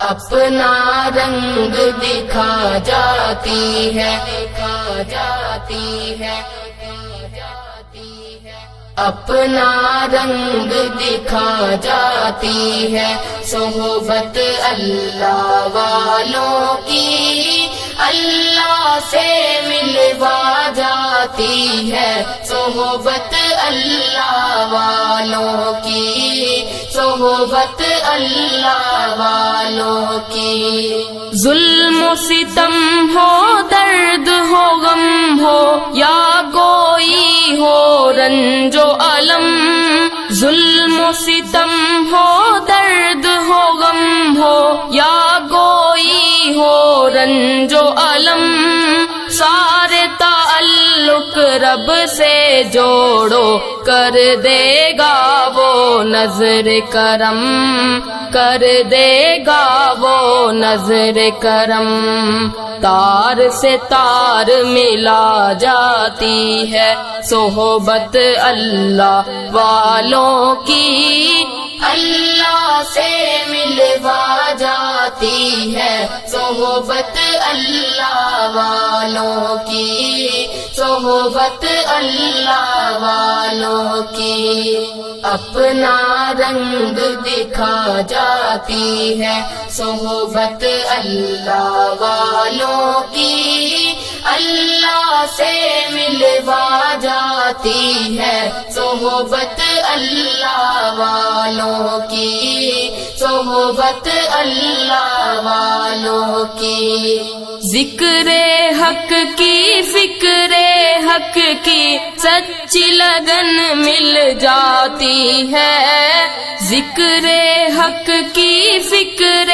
اپنا رنگ دکھا جاتی ہے، اپنا رنگ دکھا جاتی ہے، صحبت اللہ والوں کی اللہ سے ملوا جاتی ہے، صحبت اللہ والوں کی، صحبت اللہ والوں کی۔ ظلم و ستم ہو، درد ہو، غم ہو، یا کوئی ہو رنج و الم، ظلم و ستم ہو، درد ہو، غم ہو، یا کوئی ہو رنج و الم، سارے تعلق رب سے جوڑو، کر دے گا وہ نظر کرم، کر دے گا وہ نظر کرم۔ تار سے تار ملا جاتی ہے، صحبت اللہ والوں کی اللہ سے ملوا جاتی ہے، صحبت اللہ والوں کی، صحبت اللہ والوں کی۔ اپنا رنگ دکھا جاتی ہے، صحبت اللہ والوں کی اللہ سے ملوا جاتی ہے، صحبت اللہ والوں کی، صحبت اللہ والوں کی۔ ذکر حق کی، فکر حق کی سچی لگن مل جاتی ہے، ذکر حق کی، فکر